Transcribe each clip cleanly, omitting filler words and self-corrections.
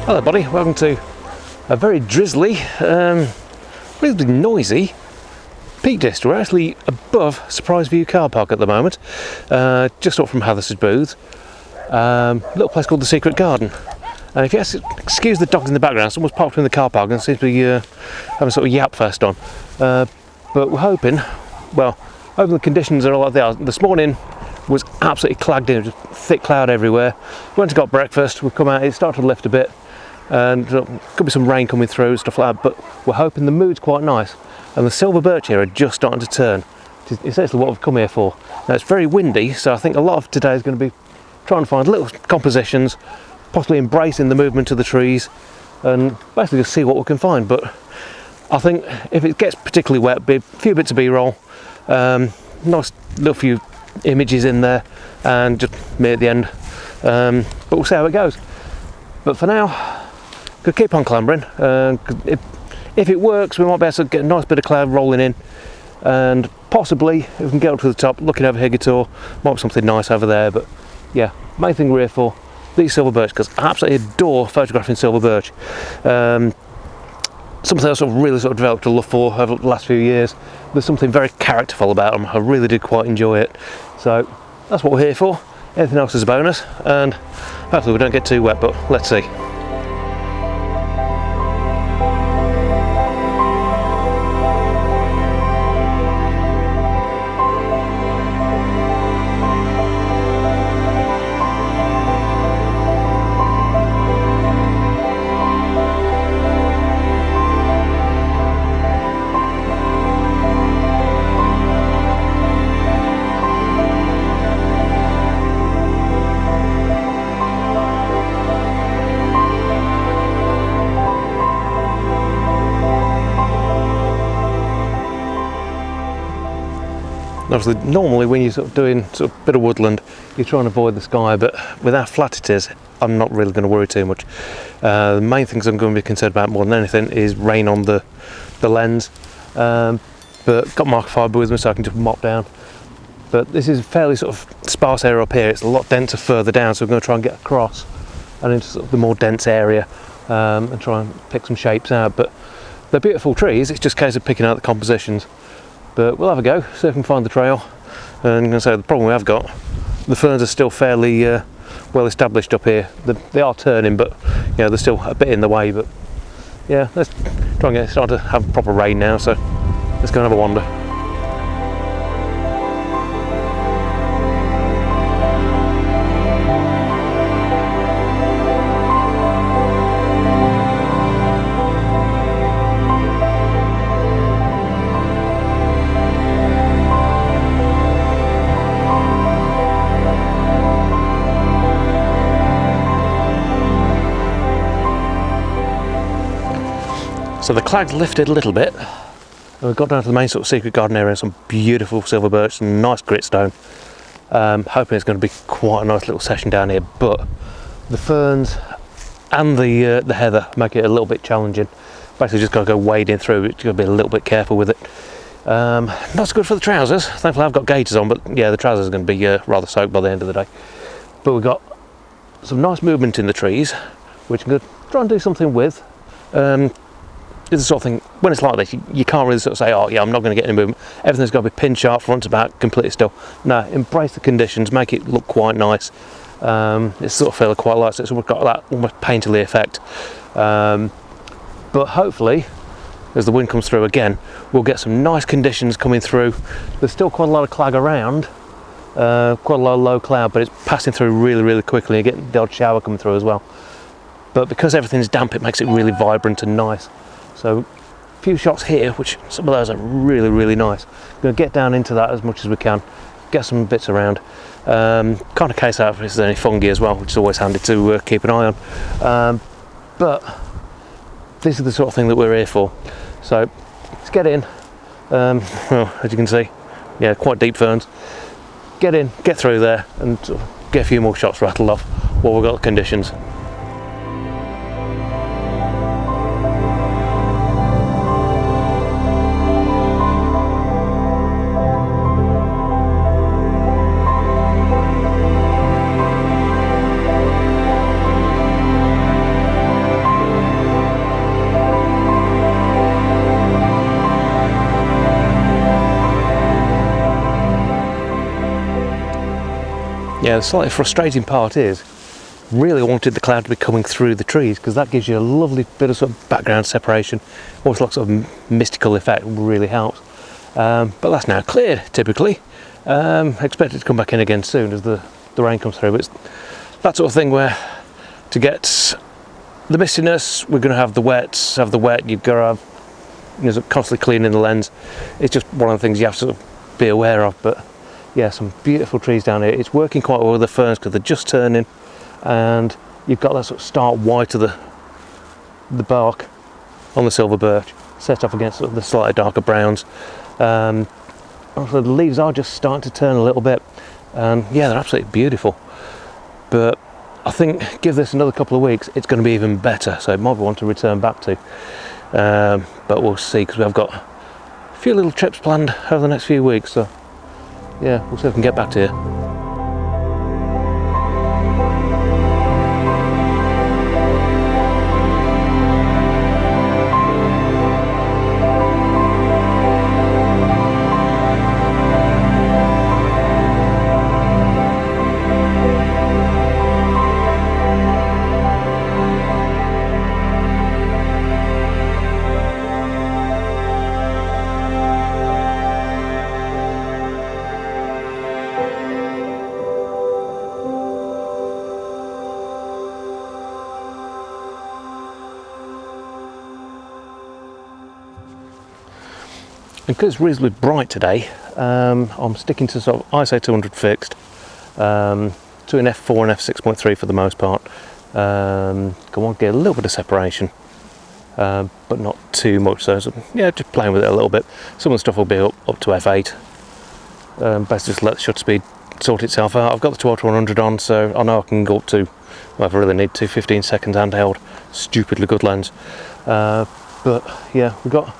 Hello everybody, welcome to a very drizzly, reasonably noisy Peak District. We're actually above Surprise View car park at the moment, just up from Hathersage booth, little place called the Secret Garden. And if you excuse the dogs in the background, someone's parked in the car park and seems to be having a sort of yap fest on. But we're hoping the conditions are like they are. This morning was absolutely clagged in, just thick cloud everywhere. Went and got breakfast, we've come out, it started to lift a bit, and could be some rain coming through, stuff like that, but we're hoping the mood's quite nice. And the silver birch here are just starting to turn. It's essentially what we've come here for. Now it's very windy, so I think a lot of today is going to be trying to find little compositions, possibly embracing the movement of the trees, and basically just see what we can find. But I think if it gets particularly wet, be a few bits of B-roll, nice little few images in there, and just me at the end. But we'll see how it goes. But for now, could keep on clambering. If it works, we might be able to get a nice bit of cloud rolling in, and possibly if we can get up to the top, looking over Higator, might be something nice over there. But yeah, main thing we're here for these silver birch, because I absolutely adore photographing silver birch. Something else I've really developed a love for over the last few years. There's something very characterful about them. I really did quite enjoy it. So that's what we're here for. Anything else is a bonus, and hopefully we don't get too wet, but let's see. Obviously, normally when you're doing a bit of woodland, you try and avoid the sky, but with how flat it is, I'm not really going to worry too much. The main things I'm going to be concerned about more than anything is rain on the lens. But got marker fibre with me, so I can just mop down. But this is a fairly sparse area up here. It's a lot denser further down, so we're going to try and get across and into the more dense area, and try and pick some shapes out. But they're beautiful trees. It's just a case of picking out the compositions. But we'll have a go, see if we can find the trail. And I'm going to say the problem we have got, the ferns are still fairly well established up here. They are turning, but they're still a bit in the way. But yeah, let's try and get started to have proper rain now. So let's go and have a wander. So the clag's lifted a little bit, and we've got down to the main secret garden area, some beautiful silver birch and nice gritstone. Hoping it's going to be quite a nice little session down here, but the ferns and the heather make it a little bit challenging. Basically just got to go wading through it, got to be a little bit careful with it. Not so good for the trousers. Thankfully I've got gaiters on, but yeah, the trousers are going to be rather soaked by the end of the day. But we've got some nice movement in the trees, which I'm going to try and do something with. It's the sort of thing, when it's like this, you can't really say, oh yeah, I'm not going to get any movement. Everything's got to be pin sharp, front to back, completely still. No, embrace the conditions, make it look quite nice. It's feel quite light, so it's got that almost painterly effect. But hopefully, as the wind comes through again, we'll get some nice conditions coming through. There's still quite a lot of clag around, quite a lot of low cloud, but it's passing through really, really quickly. You get the odd shower coming through as well. But because everything's damp, it makes it really vibrant and nice. So a few shots here, which some of those are really, really nice. We're going to get down into that as much as we can, get some bits around. Kind of case out if there's any fungi as well, which is always handy to keep an eye on. But this is the sort of thing that we're here for. So let's get in. Well, as you can see, yeah, quite deep ferns. Get in, get through there, and get a few more shots rattled off while we've got the conditions. Yeah, the slightly frustrating part is, really wanted the cloud to be coming through the trees, because that gives you a lovely bit of sort of background separation, almost like sort of mystical effect, really helps. But that's now cleared, typically. Expect it to come back in again soon as the rain comes through. But it's that sort of thing where, to get the mistiness, we're going to have the wet, you've got to have, you know, constantly cleaning the lens. It's just one of the things you have to sort of be aware of. But yeah, some beautiful trees down here. It's working quite well with the ferns because they're just turning, and you've got that sort of stark white of the bark on the silver birch set off against sort of the slightly darker browns. Also the leaves are just starting to turn a little bit, and yeah, they're absolutely beautiful. But I think give this another couple of weeks, it's going to be even better, so it might be one to return back to. But we'll see, because we've got a few little trips planned over the next few weeks, so yeah, we'll see if we can get back to you. And because it's reasonably bright today, I'm sticking to sort of ISO 200 fixed, to an f4 and f6.3 for the most part. I want to get a little bit of separation, but not too much. So yeah, just playing with it a little bit. Some of the stuff will be up to f8. Best just let the shutter speed sort itself out. I've got the 12-100 on, so I know I can go up to, well, if I really need to, 15 seconds handheld. Stupidly good lens. But yeah, we've got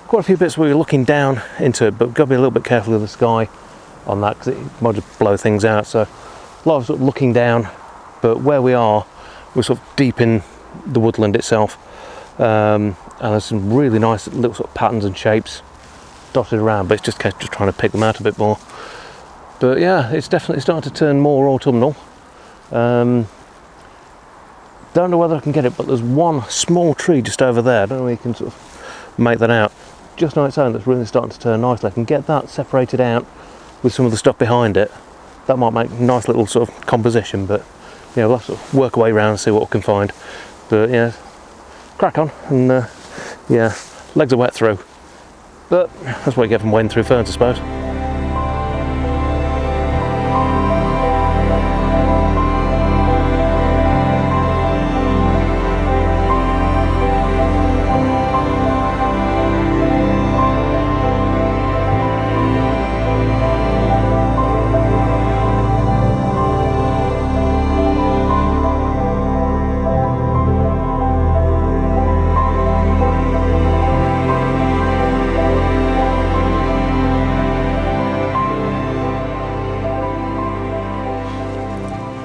quite a few bits where we're looking down into it, but we've got to be a little bit careful of the sky on that, because it might just blow things out. So a lot of sort of looking down, but where we are, we're sort of deep in the woodland itself, and there's some really nice little sort of patterns and shapes dotted around, but it's just trying to pick them out a bit more. But yeah, it's definitely starting to turn more autumnal. Don't know whether I can get it, but there's one small tree just over there. I don't know if you can sort of make that out, just on its own, that's really starting to turn nicely. I can get that separated out with some of the stuff behind it. That might make a nice little sort of composition, but yeah, we'll have to sort of work our way around and see what we can find. But yeah, crack on, and yeah, legs are wet through, but that's what you get from wading through ferns, I suppose.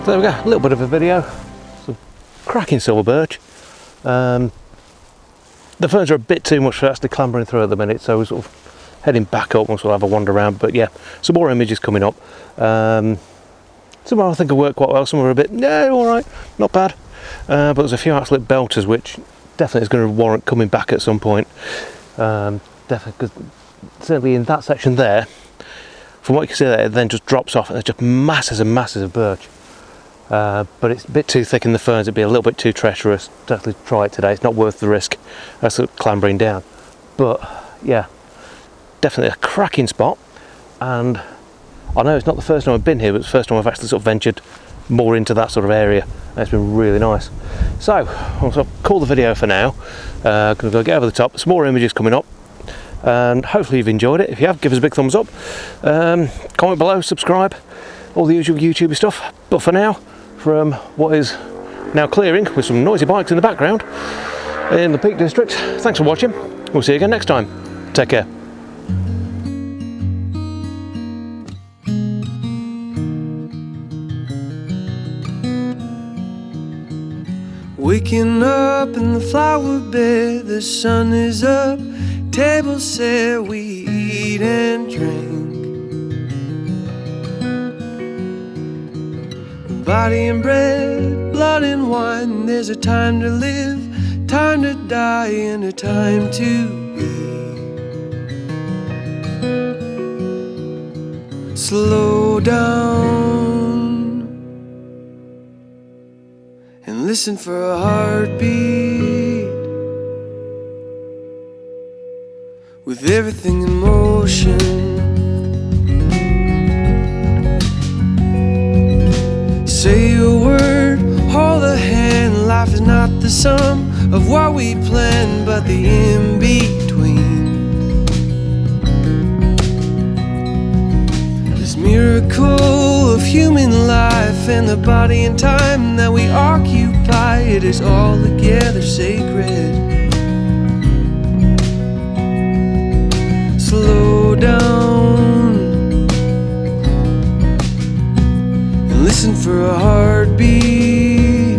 So there we go, a little bit of a video, some cracking silver birch. The ferns are a bit too much for actually clambering through at the minute, so we're sort of heading back up once we'll have a wander around. But yeah, some more images coming up. Some I think will work quite well, some are a bit, yeah, alright, not bad. But there's a few absolute belters which definitely is going to warrant coming back at some point. Definitely, because certainly in that section there, from what you can see there, it then just drops off and there's just masses and masses of birch. But it's a bit too thick in the ferns, it'd be a little bit too treacherous to actually try it today. It's not worth the risk of sort of clambering down. But yeah, definitely a cracking spot, and I know it's not the first time I've been here, but it's the first time I've actually sort of ventured more into that sort of area, and it's been really nice. So I'll sort of call the video for now. I'm going to go get over the top, some more images coming up, and hopefully you've enjoyed it. If you have, give us a big thumbs up, comment below, subscribe, all the usual YouTuber stuff. But for now, from what is now clearing with some noisy bikes in the background in the Peak District, thanks for watching. We'll see you again next time. Take care. Waking up in the flower bed, the sun is up, table set, we eat and drink. body and bread, blood and wine. There's a time to live, time to die, and a time to be. Slow down and listen for a heartbeat, with everything in motion. Say a word, hold a hand. Life is not the sum of what we plan, but the in-between. This miracle of human life and the body and time that we occupy, it is all together sacred. Slow down and listen for a heartbeat,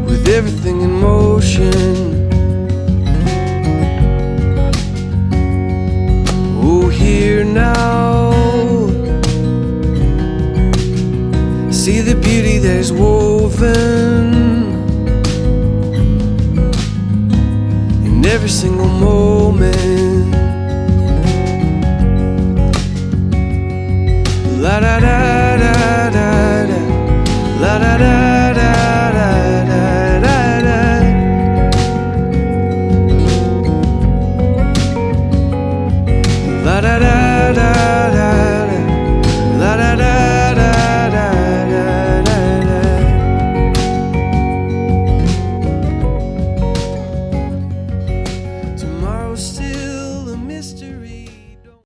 with everything in motion. Oh, here now, see the beauty that is woven in every single moment. La da da da da da, la da da.